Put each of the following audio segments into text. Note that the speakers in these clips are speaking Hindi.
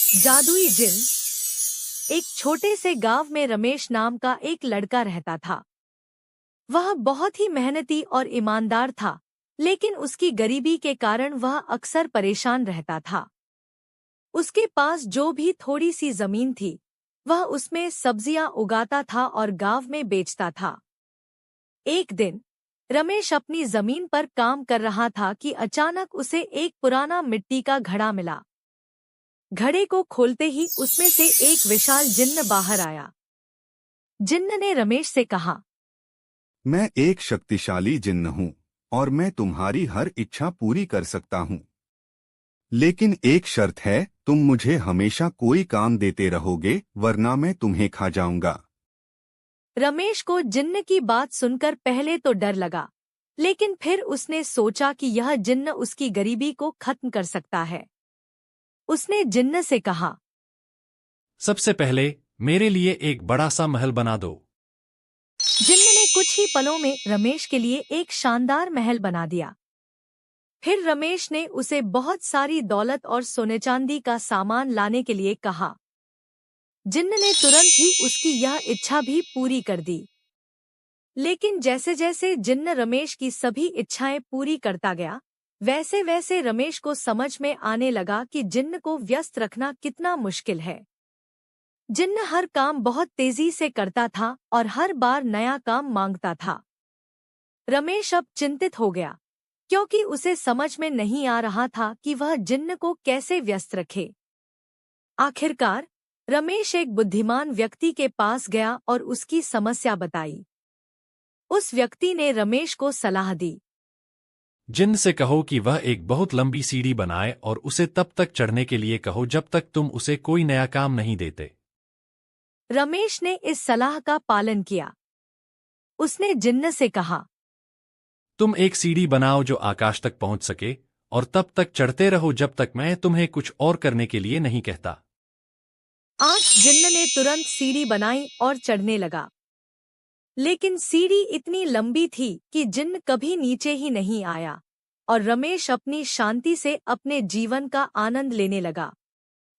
जादुई जिन। एक छोटे से गांव में रमेश नाम का एक लड़का रहता था। वह बहुत ही मेहनती और ईमानदार था, लेकिन उसकी गरीबी के कारण वह अक्सर परेशान रहता था। उसके पास जो भी थोड़ी सी जमीन थी, वह उसमें सब्जियां उगाता था और गांव में बेचता था। एक दिन रमेश अपनी जमीन पर काम कर रहा था कि अचानक उसे एक पुराना मिट्टी का घड़ा मिला। घड़े को खोलते ही उसमें से एक विशाल जिन्न बाहर आया। जिन्न ने रमेश से कहा, मैं एक शक्तिशाली जिन्न हूँ और मैं तुम्हारी हर इच्छा पूरी कर सकता हूँ। लेकिन एक शर्त है, तुम मुझे हमेशा कोई काम देते रहोगे, वरना मैं तुम्हें खा जाऊंगा। रमेश को जिन्न की बात सुनकर पहले तो डर लगा, लेकिन फिर उसने सोचा कि यह जिन्न उसकी गरीबी को खत्म कर सकता है। उसने जिन्न से कहा, सबसे पहले मेरे लिए एक बड़ा सा महल बना दो। जिन्न ने कुछ ही पलों में रमेश के लिए एक शानदार महल बना दिया। फिर रमेश ने उसे बहुत सारी दौलत और सोने चांदी का सामान लाने के लिए कहा। जिन्न ने तुरंत ही उसकी यह इच्छा भी पूरी कर दी। लेकिन जैसे जैसे जिन्न रमेश की सभी इच्छाएं पूरी करता गया, वैसे वैसे रमेश को समझ में आने लगा कि जिन्न को व्यस्त रखना कितना मुश्किल है। जिन्न हर काम बहुत तेजी से करता था और हर बार नया काम मांगता था। रमेश अब चिंतित हो गया, क्योंकि उसे समझ में नहीं आ रहा था कि वह जिन्न को कैसे व्यस्त रखे। आखिरकार रमेश एक बुद्धिमान व्यक्ति के पास गया और उसकी समस्या बताई। उस व्यक्ति ने रमेश को सलाह दी, जिन्न से कहो कि वह एक बहुत लंबी सीढ़ी बनाए और उसे तब तक चढ़ने के लिए कहो जब तक तुम उसे कोई नया काम नहीं देते। रमेश ने इस सलाह का पालन किया। उसने जिन्न से कहा, तुम एक सीढ़ी बनाओ जो आकाश तक पहुंच सके, और तब तक चढ़ते रहो जब तक मैं तुम्हें कुछ और करने के लिए नहीं कहता। आज जिन्न ने तुरंत सीढ़ी बनाई और चढ़ने लगा। लेकिन सीढ़ी इतनी लंबी थी कि जिन्न कभी नीचे ही नहीं आया और रमेश अपनी शांति से अपने जीवन का आनंद लेने लगा।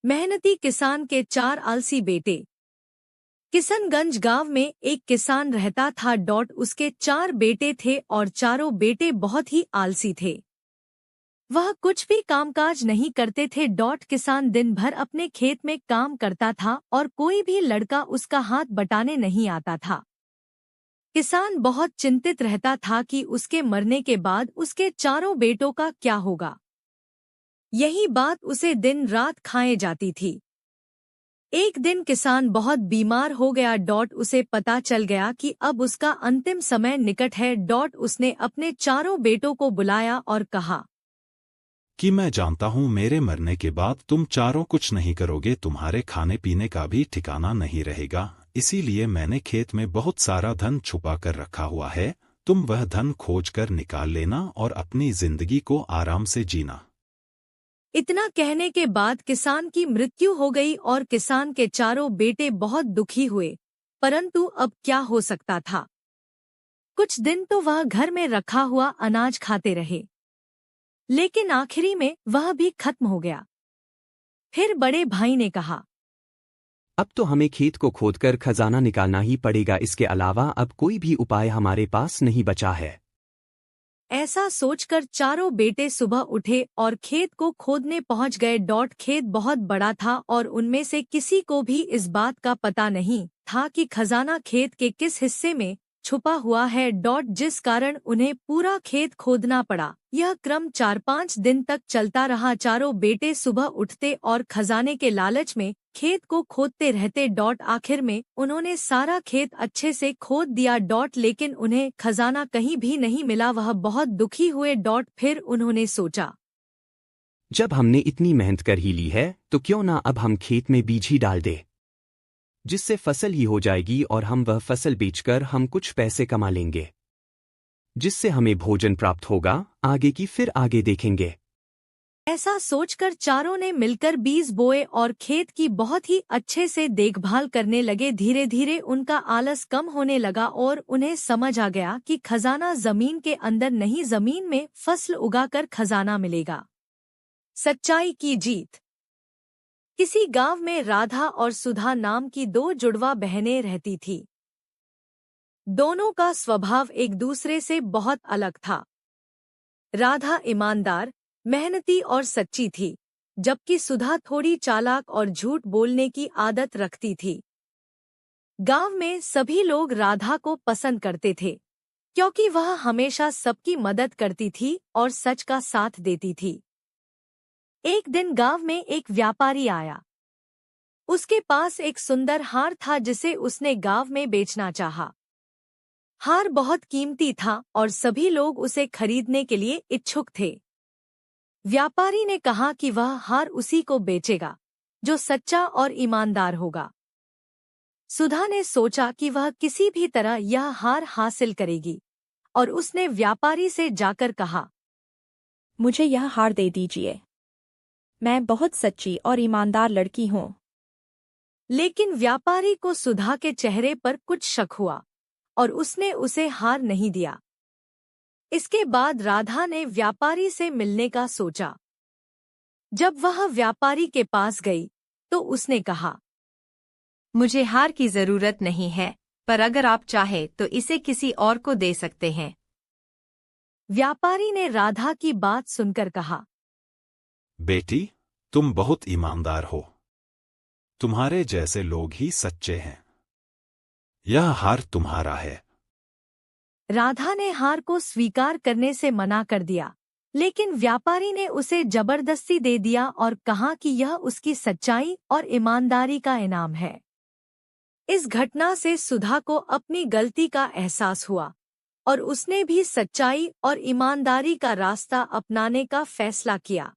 मेहनती किसान के 4 आलसी बेटे। किशनगंज गांव में एक किसान रहता था। उसके 4 बेटे थे और चारों बेटे बहुत ही आलसी थे। वह कुछ भी कामकाज नहीं करते थे। किसान दिन भर अपने खेत में काम करता था और कोई भी लड़का उसका हाथ बटाने नहीं आता था। किसान बहुत चिंतित रहता था कि उसके मरने के बाद उसके चारों बेटों का क्या होगा। यही बात उसे दिन रात खाए जाती थी। एक दिन किसान बहुत बीमार हो गया। उसे पता चल गया कि अब उसका अंतिम समय निकट है। उसने अपने चारों बेटों को बुलाया और कहा कि मैं जानता हूँ मेरे मरने के बाद तुम चारों कुछ नहीं करोगे, तुम्हारे खाने पीने का भी ठिकाना नहीं रहेगा। इसीलिए मैंने खेत में बहुत सारा धन छुपा कर रखा हुआ है। तुम वह धन खोज कर निकाल लेना और अपनी जिंदगी को आराम से जीना। इतना कहने के बाद किसान की मृत्यु हो गई और किसान के चारों बेटे बहुत दुखी हुए। परंतु अब क्या हो सकता था। कुछ दिन तो वह घर में रखा हुआ अनाज खाते रहे, लेकिन आखिरी में वह भी खत्म हो गया। फिर बड़े भाई ने कहा, अब तो हमें खेत को खोदकर खजाना निकालना ही पड़ेगा। इसके अलावा अब कोई भी उपाय हमारे पास नहीं बचा है। ऐसा सोचकर चारों बेटे सुबह उठे और खेत को खोदने पहुंच गए। खेत बहुत बड़ा था और उनमें से किसी को भी इस बात का पता नहीं था कि खजाना खेत के किस हिस्से में छुपा हुआ है। जिस कारण उन्हें पूरा खेत खोदना पड़ा। यह क्रम 4-5 दिन तक चलता रहा। चारों बेटे सुबह उठते और खजाने के लालच में खेत को खोदते रहते। आखिर में उन्होंने सारा खेत अच्छे से खोद दिया। लेकिन उन्हें खजाना कहीं भी नहीं मिला। वह बहुत दुखी हुए। फिर उन्होंने सोचा, जब हमने इतनी मेहनत कर ही ली है तो क्यों ना अब हम खेत में बीज ही डाल दे, जिससे फसल ही हो जाएगी और हम वह फसल बेचकर हम कुछ पैसे कमा लेंगे, जिससे हमें भोजन प्राप्त होगा। आगे की फिर आगे देखेंगे। ऐसा सोचकर चारों ने मिलकर बीज बोए और खेत की बहुत ही अच्छे से देखभाल करने लगे। धीरे धीरे उनका आलस कम होने लगा और उन्हें समझ आ गया कि खजाना जमीन के अंदर नहीं, जमीन में फसल उगाकर खजाना मिलेगा। सच्चाई की जीत। किसी गांव में राधा और सुधा नाम की दो जुड़वा बहनें रहती थी। दोनों का स्वभाव एक दूसरे से बहुत अलग था। राधा ईमानदार, मेहनती और सच्ची थी, जबकि सुधा थोड़ी चालाक और झूठ बोलने की आदत रखती थी। गांव में सभी लोग राधा को पसंद करते थे, क्योंकि वह हमेशा सबकी मदद करती थी और सच का साथ देती थी। एक दिन गांव में एक व्यापारी आया। उसके पास एक सुंदर हार था जिसे उसने गांव में बेचना चाहा। हार बहुत कीमती था और सभी लोग उसे खरीदने के लिए इच्छुक थे। व्यापारी ने कहा कि वह हार उसी को बेचेगा जो सच्चा और ईमानदार होगा। सुधा ने सोचा कि वह किसी भी तरह यह हार हासिल करेगी और उसने व्यापारी से जाकर कहा, मुझे यह हार दे दीजिए। मैं बहुत सच्ची और ईमानदार लड़की हूँ। लेकिन व्यापारी को सुधा के चेहरे पर कुछ शक हुआ और उसने उसे हार नहीं दिया। इसके बाद राधा ने व्यापारी से मिलने का सोचा। जब वह व्यापारी के पास गई तो उसने कहा, मुझे हार की जरूरत नहीं है, पर अगर आप चाहे तो इसे किसी और को दे सकते हैं। व्यापारी ने राधा की बात सुनकर कहा, बेटी, तुम बहुत ईमानदार हो। तुम्हारे जैसे लोग ही सच्चे हैं। यह हार तुम्हारा है। राधा ने हार को स्वीकार करने से मना कर दिया, लेकिन व्यापारी ने उसे जबरदस्ती दे दिया और कहा कि यह उसकी सच्चाई और ईमानदारी का इनाम है। इस घटना से सुधा को अपनी गलती का एहसास हुआ और उसने भी सच्चाई और ईमानदारी का रास्ता अपनाने का फैसला किया।